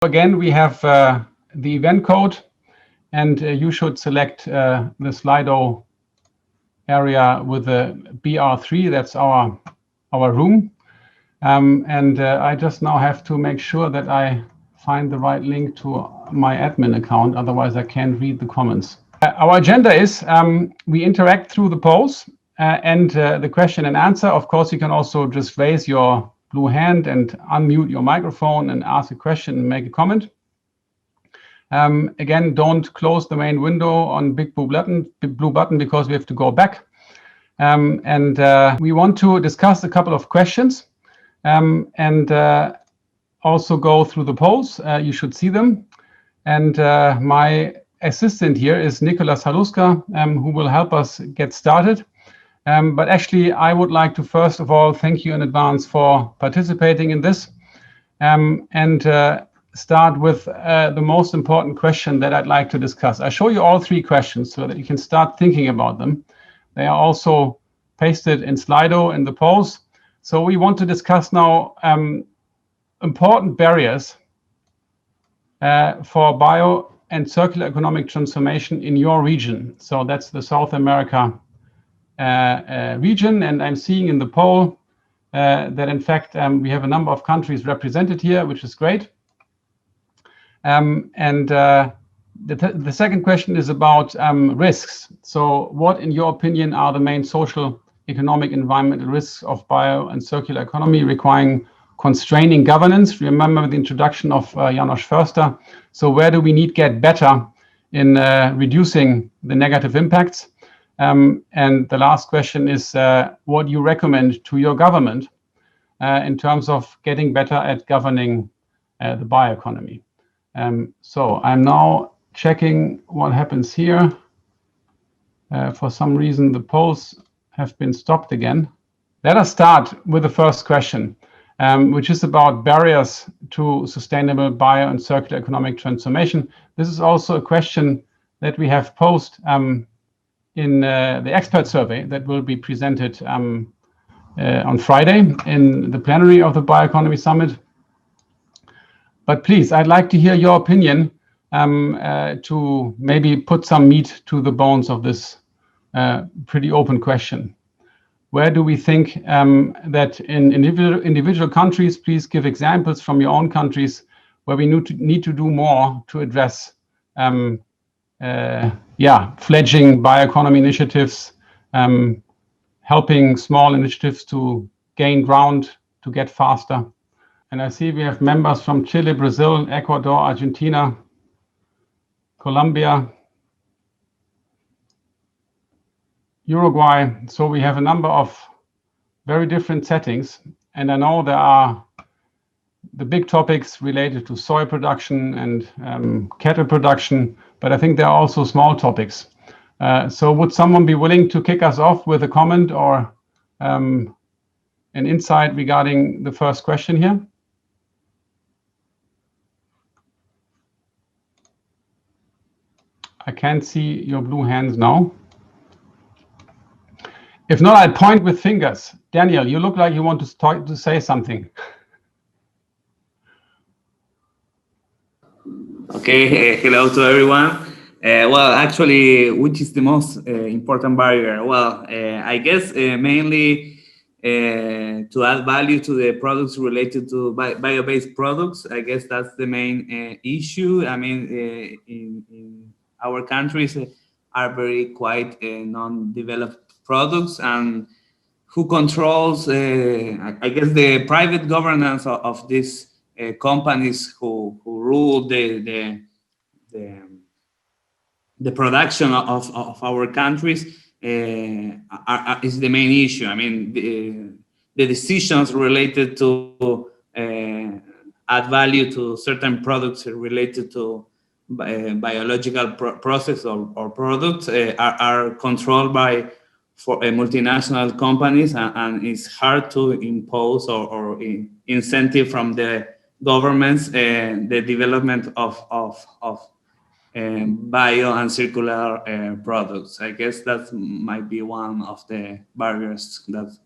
Again, we have the event code, and you should select the Slido area with the BR3. That's our room. I just now have to make sure that I find the right link to my admin account. Otherwise, I can't read the comments. Our agenda is we interact through the polls and the question and answer. Of course, you can also just raise your blue hand and unmute your microphone and ask a question and make a comment. Again, don't close the main window on big blue button because we have to go back. We want to discuss a couple of questions and also go through the polls. You should see them. And my assistant here is Nicolas Haluska, who will help us get started. But actually, I would like to first of all thank you in advance for participating in this and start with the most important question that I'd like to discuss. I show you all three questions so that you can start thinking about them. They are also pasted in Slido in the polls. So we want to discuss now important barriers for bio and circular economic transformation in your region. So that's the South America region, and I'm seeing in the poll that in fact we have a number of countries represented here, which is great. The second question is about risks. So what, in your opinion, are the main social, economic, environmental risks of bio and circular economy requiring constraining governance? Remember the introduction of Janos Förster. So where do we need to get better in reducing the negative impacts? And the last question is what you recommend to your government in terms of getting better at governing the bioeconomy. So I'm now checking what happens here. For some reason, the polls have been stopped again. Let us start with the first question, which is about barriers to sustainable bio and circular economic transformation. This is also a question that we have posed in the expert survey that will be presented on Friday in the plenary of the Bioeconomy Summit. But please, I'd like to hear your opinion to maybe put some meat to the bones of this pretty open question. Where do we think that in individual countries, please give examples from your own countries where we need to do more to address fledgling bioeconomy initiatives, helping small initiatives to gain ground, to get faster. And I see we have members from Chile, Brazil, Ecuador, Argentina, Colombia, Uruguay. So we have a number of very different settings. And I know there are the big topics related to soy production and cattle production, but I think there are also small topics. So would someone be willing to kick us off with a comment or an insight regarding the first question here? I can't see your blue hands now. If not, I'll point with fingers. Daniel, you look like you want to say something. Okay, hello to everyone. Well, actually, which is the most important barrier? Well, I guess mainly to add value to the products related to bio-based products. I guess that's the main issue. I mean, in our countries are very quite non-developed products, and who controls, I guess, the private governance of these companies who rule the production of our countries is the main issue. I mean, the decisions related to add value to certain products related to biological process or products are controlled by multinational companies, and it's hard to impose or incentive from the governments the development of bio and circular products. I guess that might be one of the barriers that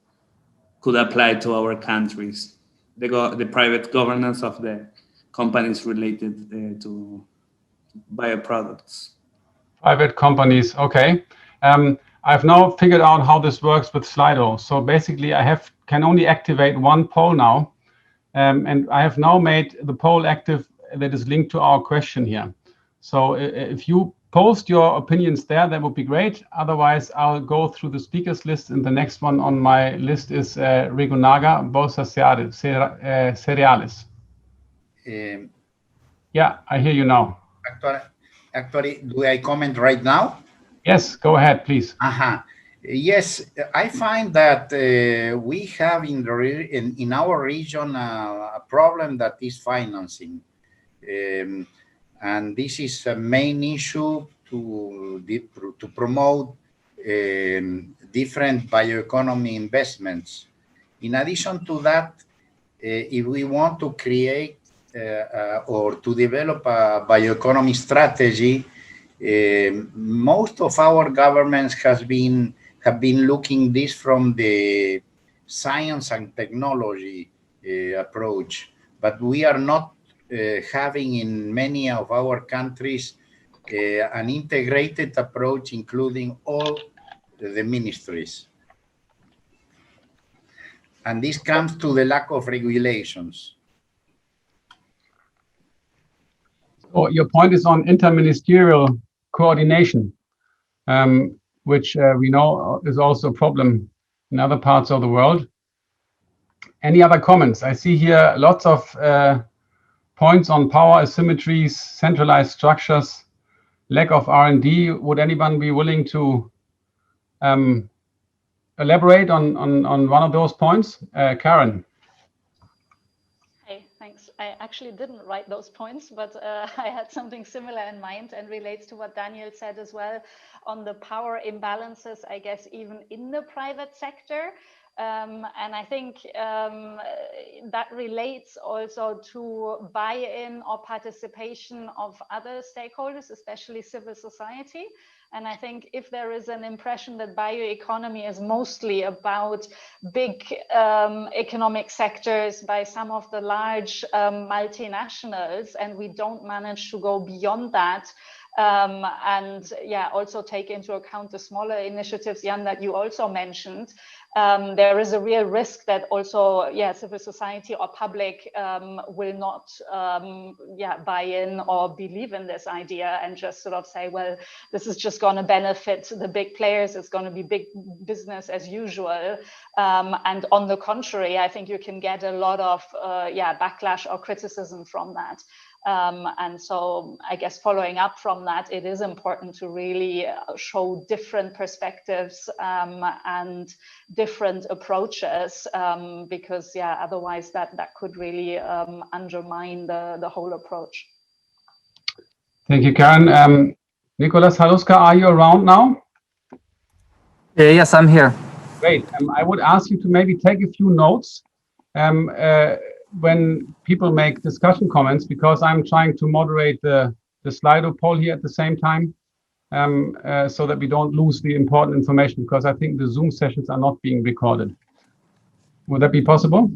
could apply to our countries, the private governance of the companies related to bioproducts. Private companies, okay. I've now figured out how this works with Slido. So basically, can only activate one poll now, and I have now made the poll active that is linked to our question here. So if you post your opinions there, that would be great. Otherwise, I'll go through the speakers list, and the next one on my list is Rigunaga Bolsa Cereales. Yeah, I hear you now. Actually, do I comment right now? Yes, go ahead, please. Yes, I find that we have in our region a problem that is financing. And this is a main issue to promote different bioeconomy investments. In addition to that, if we want to create or to develop a bioeconomy strategy, most of our governments have been looking this from the science and technology approach, but we are not having in many of our countries an integrated approach, including all the ministries. And this comes to the lack of regulations. So your point is on interministerial coordination, which we know is also a problem in other parts of the world. Any other comments? I see here lots of points on power asymmetries, centralized structures, lack of R&D. Would anyone be willing to elaborate on one of those points? Karen. Hey, thanks. I actually didn't write those points, but I had something similar in mind and relates to what Daniel said as well on the power imbalances, I guess, even in the private sector. And I think that relates also to buy-in or participation of other stakeholders, especially civil society. And I think if there is an impression that bioeconomy is mostly about big economic sectors by some of the large multinationals, and we don't manage to go beyond that, and yeah, also take into account the smaller initiatives, Jan, that you also mentioned, there is a real risk that also, yeah, civil society or public will not, buy in or believe in this idea and just sort of say, well, this is just going to benefit the big players. It's going to be big business as usual. And on the contrary, I think you can get a lot of, backlash or criticism from that. And so I guess following up from that, it is important to really show different perspectives and different approaches, because otherwise that could really undermine the whole approach. Thank you, Karen. Nicolas Haluska, are you around now? Yes, I'm here. Great. I would ask you to maybe take a few notes when people make discussion comments, because I'm trying to moderate the Slido poll here at the same time, so that we don't lose the important information, because I think the Zoom sessions are not being recorded. Would that be possible?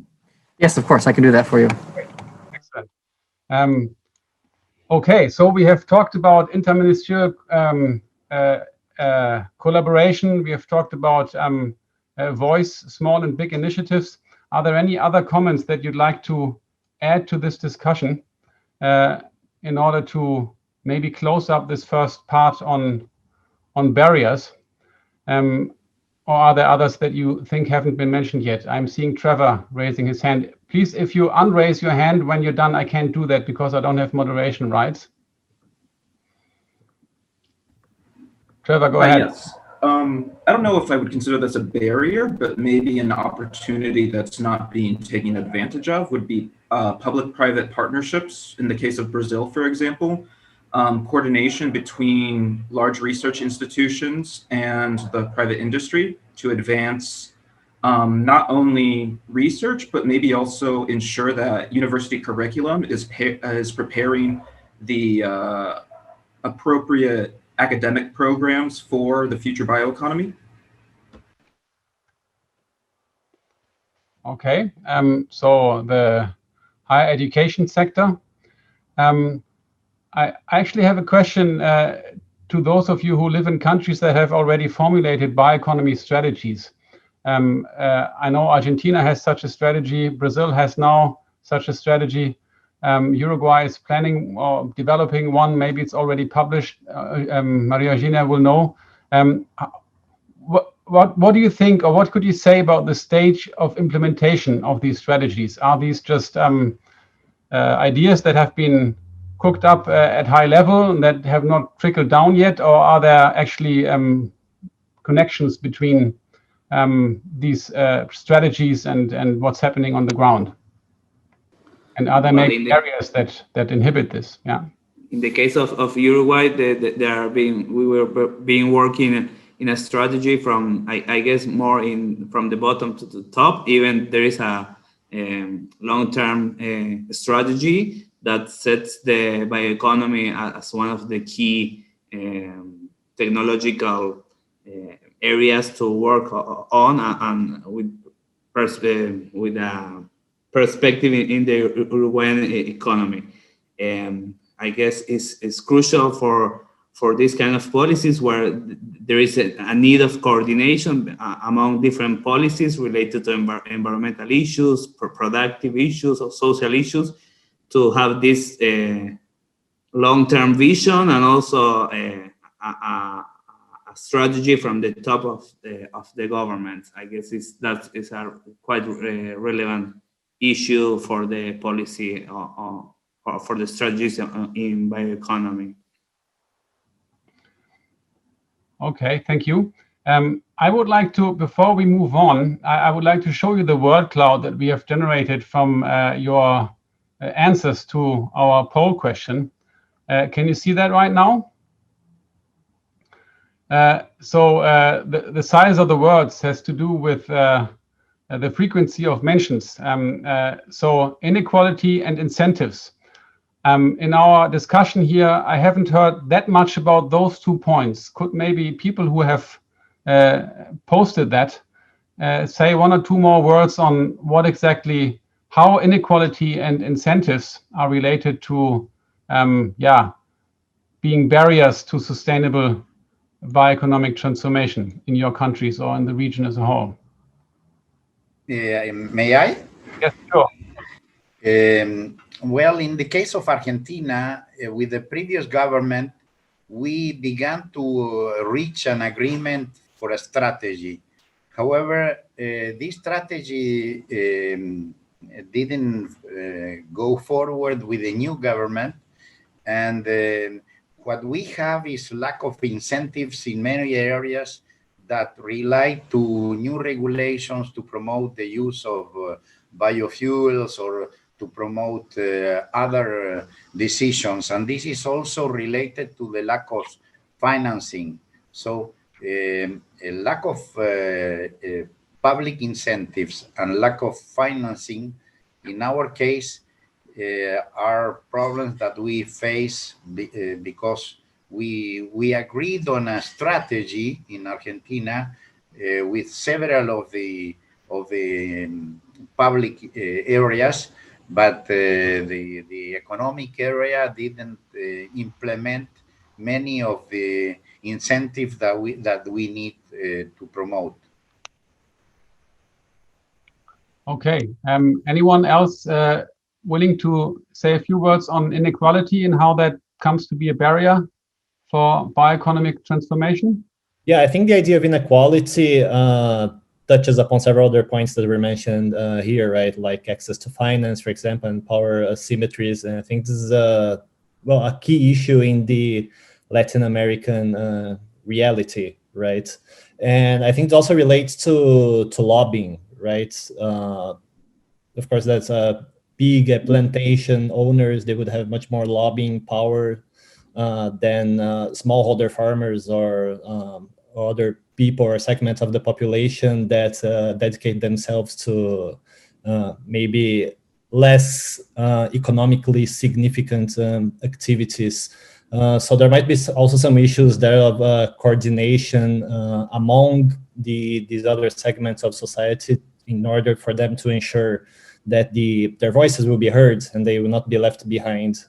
Yes, of course, I can do that for you. Great. Excellent. Okay, so we have talked about interministerial collaboration. We have talked about voice, small and big initiatives. Are there any other comments that you'd like to add to this discussion in order to maybe close up this first part on barriers? Or are there others that you think haven't been mentioned yet? I'm seeing Trevor raising his hand. Please, if you unraise your hand when you're done, I can't do that because I don't have moderation rights. Trevor, go ahead. Yes. I don't know if I would consider this a barrier, but maybe an opportunity that's not being taken advantage of would be public-private partnerships. In the case of Brazil, for example, coordination between large research institutions and the private industry to advance not only research, but maybe also ensure that university curriculum is preparing the appropriate academic programs for the future bioeconomy. Okay, so the higher education sector, I actually have a question to those of you who live in countries that have already formulated bioeconomy strategies. I know Argentina has such a strategy. Brazil has now such a strategy. Uruguay is planning or developing one. Maybe it's already published. Maria Eugenia will know. What do you think, or what could you say about the stage of implementation of these strategies? Are these just ideas that have been cooked up at high level and that have not trickled down yet, or are there actually connections between these strategies and what's happening on the ground? And are there maybe areas that inhibit this? Yeah. In the case of Uruguay, we were being working in a strategy from I guess more from the bottom to the top. Even there is a long-term strategy that sets the bioeconomy as one of the key technological areas to work on, and with a perspective in the Uruguayan economy. I guess it's crucial for these kind of policies where there is a need of coordination among different policies related to environmental issues, productive issues, or social issues, to have this long-term vision and also a strategy from the top of the government. I guess that is a quite relevant issue for the policy or for the strategies in bioeconomy. Okay, thank you. I would like to, before we move on, I would like to show you the word cloud that we have generated from your answers to our poll question. Can you see that right now? So the size of the words has to do with the frequency of mentions. So inequality and incentives. In our discussion here, I haven't heard that much about those 2 points. Could maybe people who have posted that say 1 or 2 more words on what exactly, how inequality and incentives are related to, being barriers to sustainable bioeconomic transformation in your countries or in the region as a whole? May I? Yes, sure. Well, in the case of Argentina, with the previous government, we began to reach an agreement for a strategy. However, this strategy didn't go forward with the new government, and what we have is lack of incentives in many areas that rely to new regulations to promote the use of biofuels or to promote other decisions. And this is also related to the lack of financing. So a lack of public incentives and lack of financing, in our case, are problems that we face because we agreed on a strategy in Argentina with several of the public areas, but the economic area didn't implement many of the incentives that we need to promote. Okay. Anyone else willing to say a few words on inequality and how that comes to be a barrier for bioeconomic transformation? Yeah, I think the idea of inequality touches upon several other points that were mentioned here, right? Like access to finance, for example, and power asymmetries. And I think this is a key issue in the Latin American reality, right? And I think it also relates to lobbying, right? Of course, that's a big plantation owners. They would have much more lobbying power than smallholder farmers or other people or segments of the population that dedicate themselves to maybe less economically significant activities. So there might be also some issues there of coordination among these other segments of society in order for them to ensure that their voices will be heard and they will not be left behind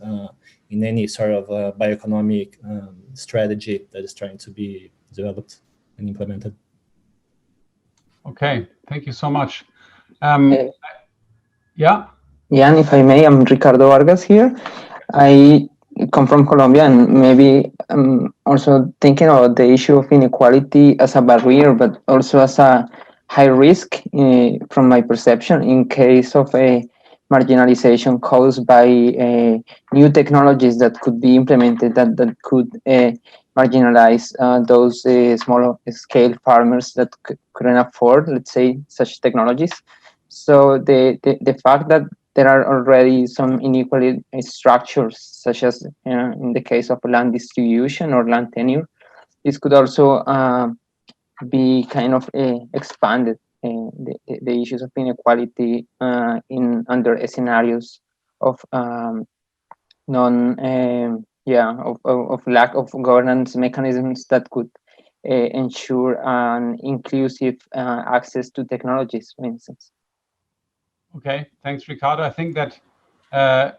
in any sort of bioeconomic strategy that is trying to be developed and implemented. Okay, thank you so much. Yeah. Yeah, and if I may, I'm Ricardo Vargas here. I come from Colombia, and maybe I'm also thinking about the issue of inequality as a barrier, but also as a high risk from my perception in case of a marginalization caused by new technologies that could be implemented that could marginalize those small scale farmers that couldn't afford, let's say, such technologies. So the fact that there are already some inequality structures, such as in the case of land distribution or land tenure, this could also be kind of expanded. The issues of inequality in under scenarios of of lack of governance mechanisms that could ensure an inclusive access to technologies, for instance. Okay, thanks, Ricardo. I think that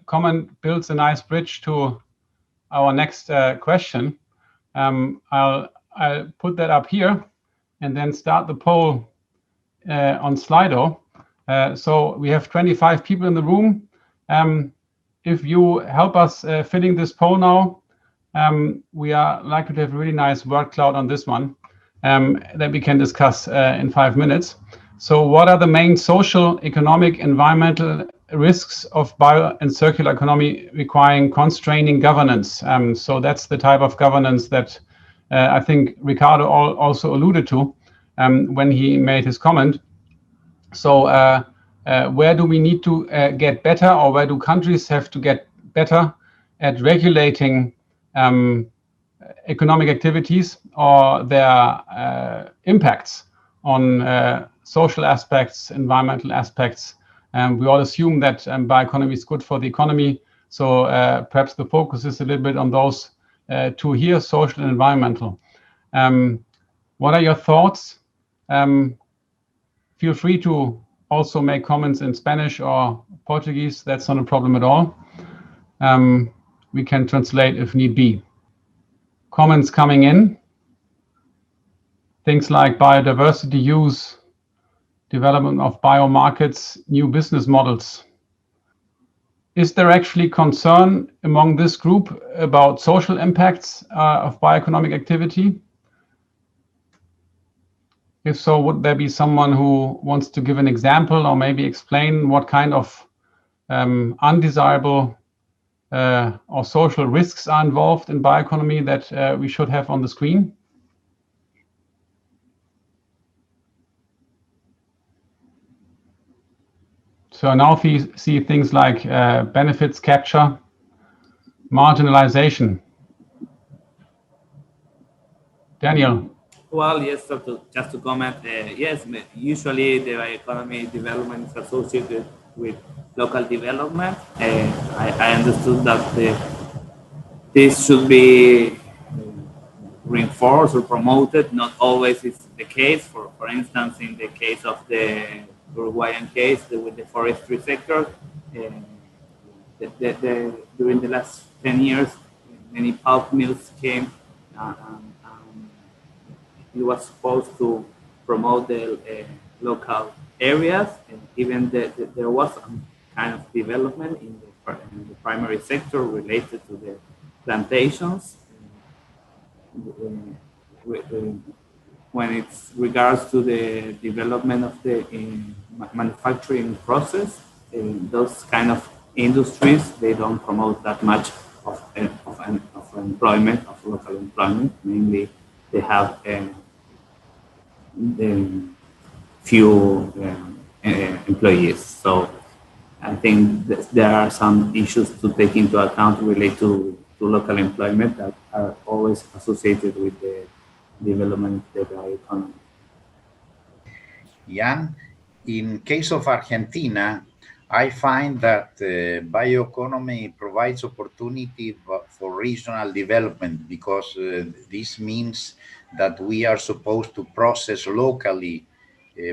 comment builds a nice bridge to our next question. I'll put that up here and then start the poll on Slido. So we have 25 people in the room. If you help us filling this poll now, we are likely to have a really nice word cloud on this one that we can discuss in 5 minutes. So what are the main social, economic, environmental risks of bio and circular economy requiring constraining governance? So that's the type of governance that I think Ricardo also alluded to when he made his comment. So where do we need to get better, or where do countries have to get better at regulating economic activities or their impacts on social aspects, environmental aspects? We all assume that bioeconomy is good for the economy. So perhaps the focus is a little bit on those two here, social and environmental. What are your thoughts? Feel free to also make comments in Spanish or Portuguese. That's not a problem at all. We can translate if need be. Comments coming in. Things like biodiversity use, development of biomarkets, new business models. Is there actually concern among this group about social impacts of bioeconomic activity? If so, would there be someone who wants to give an example or maybe explain what kind of undesirable or social risks are involved in bioeconomy that we should have on the screen? So now we see things like benefits capture, marginalization. Daniel. Well, yes, so just to comment, yes, usually the bioeconomy development is associated with local development. I understood that this should be reinforced or promoted. Not always is the case. For instance, in the case of the Uruguayan case with the forestry sector, during the last 10 years, many pulp mills came. It was supposed to promote the local areas, and even there was some kind of development in the primary sector related to the plantations. When it regards to the development of the manufacturing process, those kind of industries, they don't promote that much of employment, of local employment. Mainly, they have few employees. So I think there are some issues to take into account related to local employment that are always associated with the development of the bioeconomy. Jan, in case of Argentina, I find that bioeconomy provides opportunity for regional development, because this means that we are supposed to process locally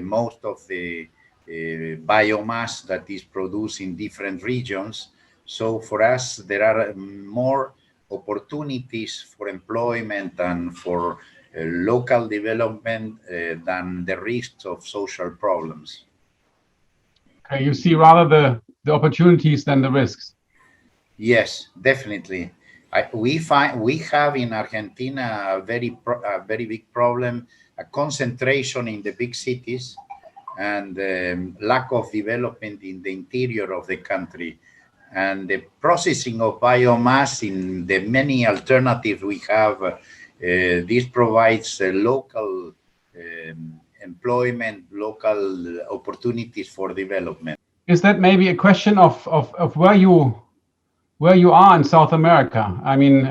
most of the biomass that is produced in different regions. So for us, there are more opportunities for employment and for local development than the risks of social problems. Okay, you see rather the opportunities than the risks. Yes, definitely. We have in Argentina a very big problem, a concentration in the big cities and lack of development in the interior of the country. And the processing of biomass in the many alternatives we have, this provides local employment, local opportunities for development. Is that maybe a question of where you are in South America? I mean,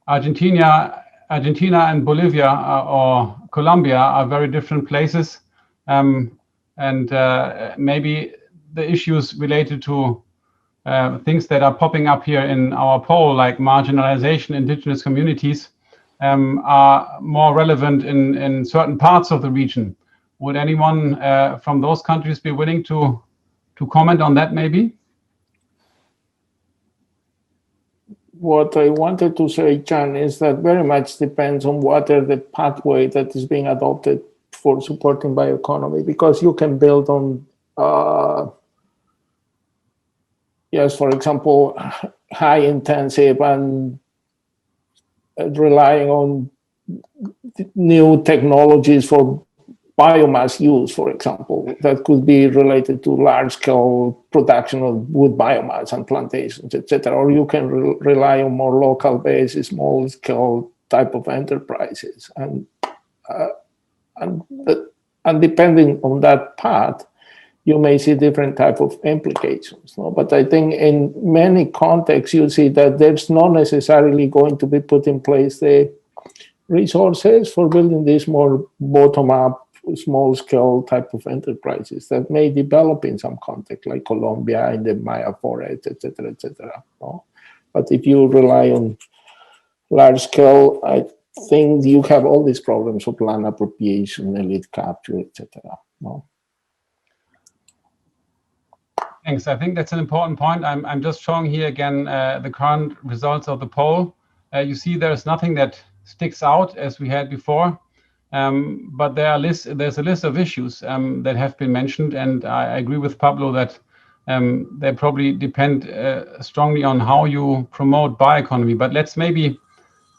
Argentina and Bolivia or Colombia are very different places, and maybe the issues related to things that are popping up here in our poll, like marginalization, indigenous communities, are more relevant in certain parts of the region. Would anyone from those countries be willing to comment on that, maybe? What I wanted to say, Jan, is that very much depends on what are the pathway that is being adopted for supporting bioeconomy, because you can build on, yes, for example, high intensive and relying on new technologies for biomass use, for example, that could be related to large-scale production of wood biomass and plantations, etc. Or you can rely on more local-based, small-scale type of enterprises, and depending on that path, you may see different type of implications. No? But I think in many contexts, you see that there's not necessarily going to be put in place the resources for building these more bottom-up, small-scale type of enterprises that may develop in some context, like Colombia in the Maya forest, etc., etc. No? But if you rely on large-scale, I think you have all these problems of land appropriation, elite capture, etc. No? Thanks. I think that's an important point. I'm just showing here again the current results of the poll. You see, there's nothing that sticks out as we had before. But there's a list of issues that have been mentioned, and I agree with Pablo that they probably depend strongly on how you promote bioeconomy. But let's maybe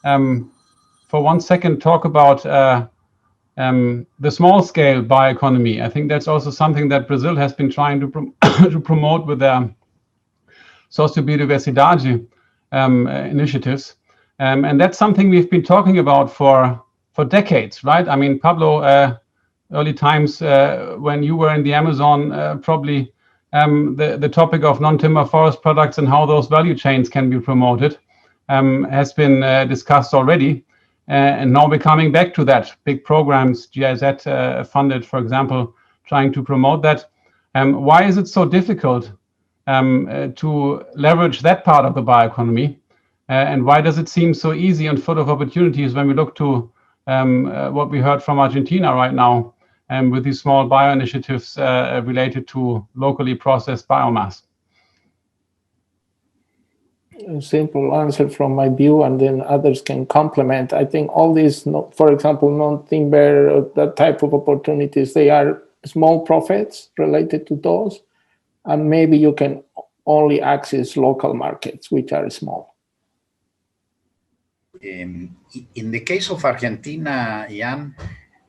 for 1 second talk about the small-scale bioeconomy. I think that's also something that Brazil has been trying to to promote with their Sociobiodiversidade initiatives, and that's something we've been talking about for decades, right? I mean, Pablo, early times when you were in the Amazon, probably the topic of non-timber forest products and how those value chains can be promoted has been discussed already. And now we're coming back to that. Big programs, GIZ funded, for example, trying to promote that. Why is it so difficult to leverage that part of the bioeconomy? And why does it seem so easy and full of opportunities when we look to what we heard from Argentina right now with these small bio initiatives related to locally processed biomass? A simple answer from my view, and then others can complement. I think all these, for example, non-timber, that type of opportunities, they are small profits related to those, and maybe you can only access local markets, which are small. In the case of Argentina, Jan,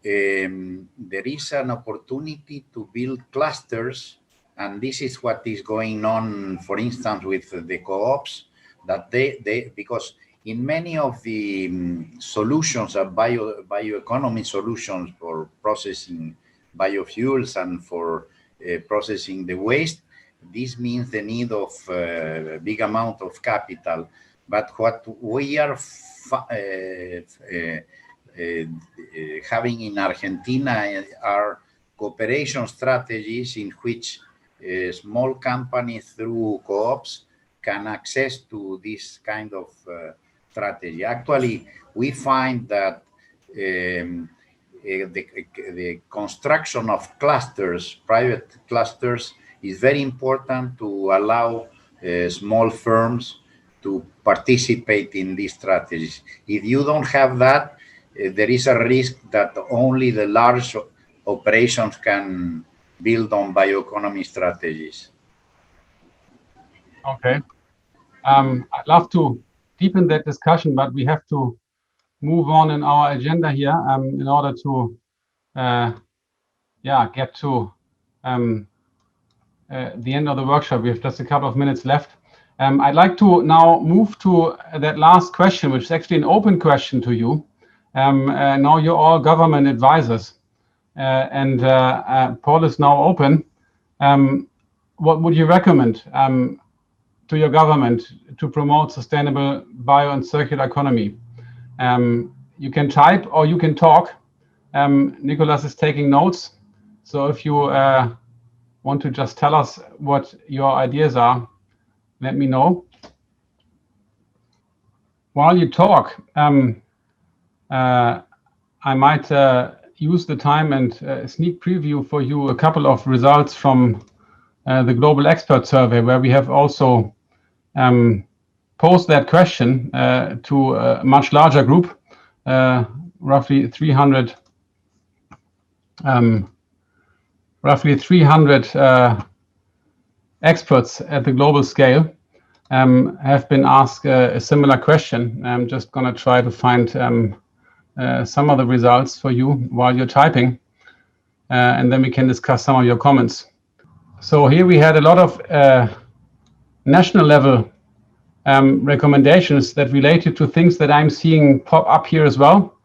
there is an opportunity to build clusters, and this is what is going on, for instance, with the co-ops, that they because in many of the solutions, bioeconomy solutions for processing biofuels and for processing the waste, this means the need of a big amount of capital. But what we are having in Argentina are cooperation strategies in which small companies through co-ops can access to this kind of strategy. Actually, we find that the construction of clusters, private clusters, is very important to allow small firms to participate in these strategies. If you don't have that, there is a risk that only the large operations can build on bioeconomy strategies. Okay. I'd love to deepen that discussion, but we have to move on in our agenda here in order to get to the end of the workshop. We have just a couple of minutes left. I'd like to now move to that last question, which is actually an open question to you. Now you're all government advisors, and Paul is now open. What would you recommend to your government to promote sustainable bio and circular economy? You can type or you can talk. Nicholas is taking notes. So if you want to just tell us what your ideas are, let me know. While you talk, I might use the time and sneak preview for you a couple of results from the Global Expert Survey, where we have also posed that question to a much larger group, roughly 300 experts at the global scale have been asked a similar question. I'm just going to try to find some of the results for you while you're typing, and then we can discuss some of your comments. So here we had a lot of national level recommendations that related to things that I'm seeing pop up here as well.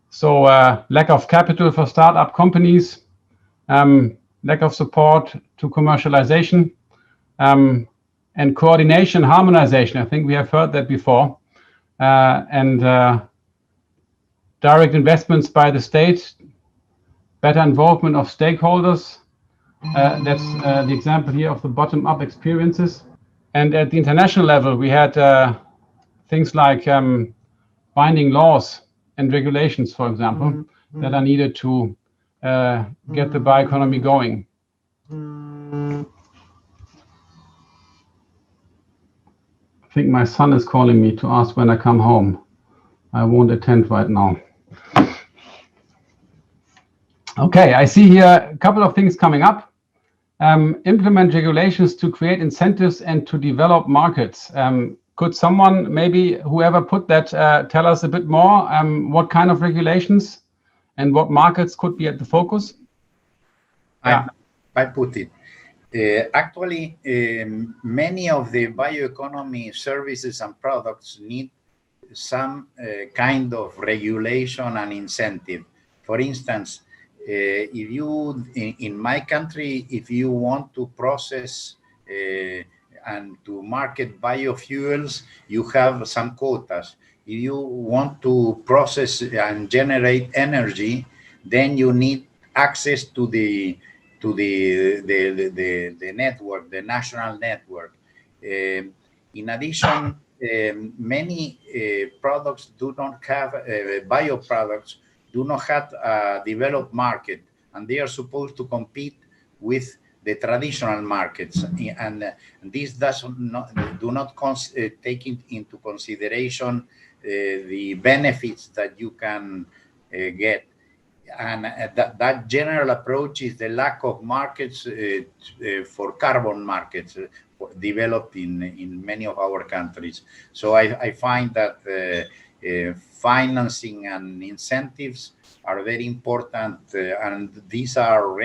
So lack of capital for startup companies, lack of support to commercialization, and coordination, harmonization. I think we have heard that before. And direct investments by the state, better involvement of stakeholders. That's the example here of the bottom-up experiences. And at the international level, we had things like binding laws and regulations, for example, that are needed to get the bioeconomy going. I think my son is calling me to ask when I come home. I won't attend right now. Okay, I see here a couple of things coming up. Implement regulations to create incentives and to develop markets. Could someone, maybe whoever put that, tell us a bit more what kind of regulations and what markets could be at the focus? I put it. Actually, many of the bioeconomy services and products need some kind of regulation and incentive. For instance, if you, in my country, if you want to process and to market biofuels, you have some quotas. If you want to process and generate energy, then you need access to the network, the national network. In addition, many products do not have bioproducts do not have a developed market, and they are supposed to compete with the traditional markets, and this do not take into consideration the benefits that you can get. And that general approach is the lack of markets for carbon markets developed in many of our countries. So I find that financing and incentives are very important, and these are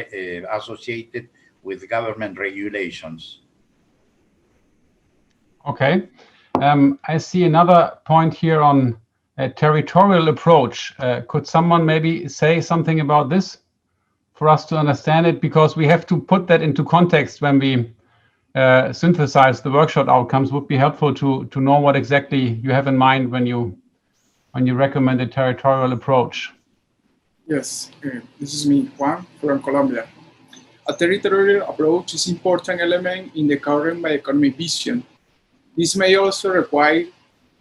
associated with government regulations. Okay. I see another point here on a territorial approach. Could someone maybe say something about this for us to understand it? Because we have to put that into context when we synthesize the workshop outcomes. Would be helpful to know what exactly you have in mind when you recommend a territorial approach. Yes, this is me, Juan, from Colombia. A territorial approach is an important element in the current bioeconomy vision. This may also require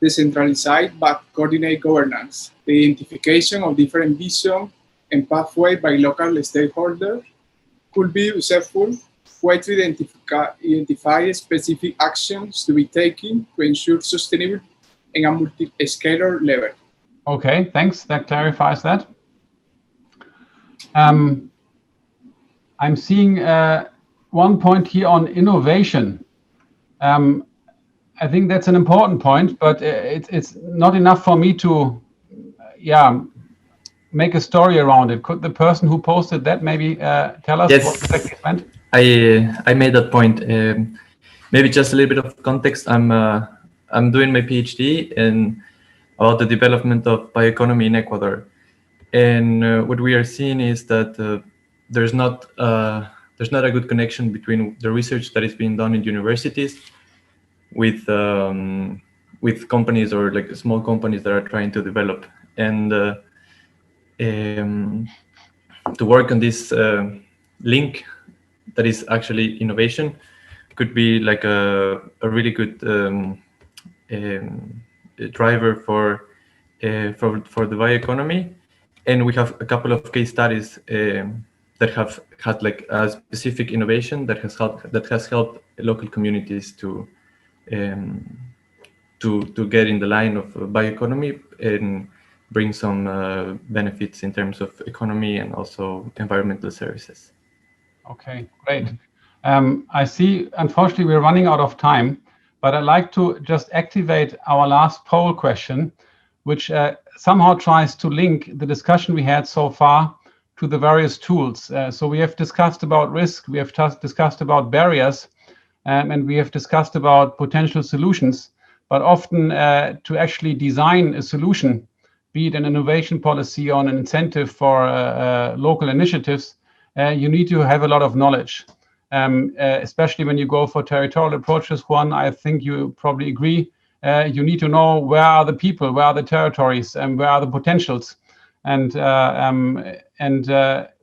decentralized but coordinated governance, the identification of different visions and pathways by local stakeholders could be useful way to identify specific actions to be taken to ensure sustainable in a multi-scalar level. Okay, thanks. That clarifies that. I'm seeing one point here on innovation. I think that's an important point, but it's not enough for me to, make a story around it. Could the person who posted that maybe tell us what exactly it meant? I made that point. Maybe just a little bit of context. I'm doing my PhD about the development of bioeconomy in Ecuador, and what we are seeing is that there's not a good connection between the research that is being done in universities with companies or like small companies that are trying to develop, and to work on this link that is actually innovation could be like a really good driver for the bioeconomy. And we have a couple of case studies that have had like a specific innovation that has helped local communities to get in the line of bioeconomy and bring some benefits in terms of economy and also environmental services. Okay, great. I see, unfortunately, we're running out of time, but I'd like to just activate our last poll question, which somehow tries to link the discussion we had so far to the various tools. So we have discussed about risk, we have discussed about barriers, and we have discussed about potential solutions. But often to actually design a solution, be it an innovation policy or an incentive for local initiatives, you need to have a lot of knowledge, especially when you go for territorial approaches. Juan, I think you probably agree. You need to know where are the people, where are the territories, and where are the potentials. And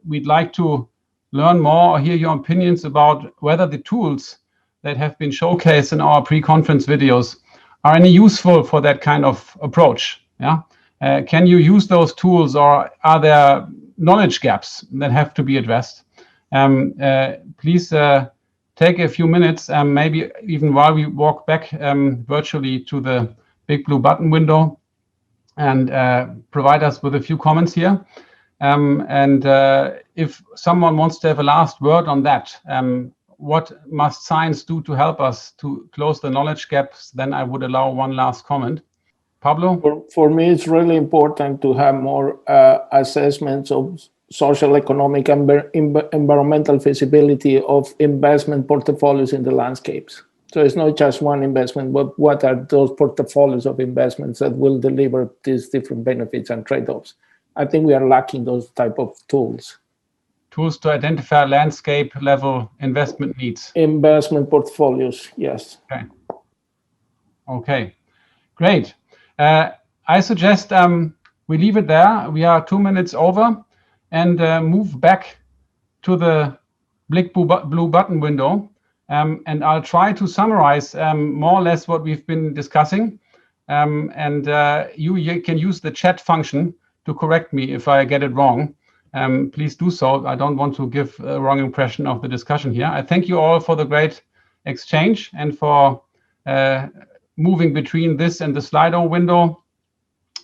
we'd like to learn more or hear your opinions about whether the tools that have been showcased in our pre-conference videos are any useful for that kind of approach. Yeah, can you use those tools, or are there knowledge gaps that have to be addressed? Please take a few minutes, maybe even while we walk back virtually to the big blue button window, and provide us with a few comments here. If someone wants to have a last word on that, what must science do to help us to close the knowledge gaps, then I would allow one last comment. Pablo? For me, it's really important to have more assessments of social, economic, and environmental feasibility of investment portfolios in the landscapes. So it's not just one investment, but what are those portfolios of investments that will deliver these different benefits and trade-offs? I think we are lacking those type of tools. Tools to identify landscape level investment needs. Investment portfolios, yes. Okay, great. I suggest we leave it there. We are 2 minutes over, and move back to the big blue button window. And I'll try to summarize more or less what we've been discussing. You can use the chat function to correct me if I get it wrong. Please do so. I don't want to give a wrong impression of the discussion here. I thank you all for the great exchange and for moving between this and the Slido window.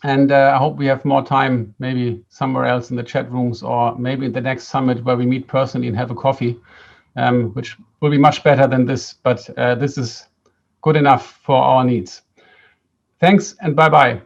And I hope we have more time, maybe somewhere else in the chat rooms, or maybe in the next summit where we meet personally and have a coffee, which will be much better than this, but this is good enough for our needs. Thanks and bye-bye.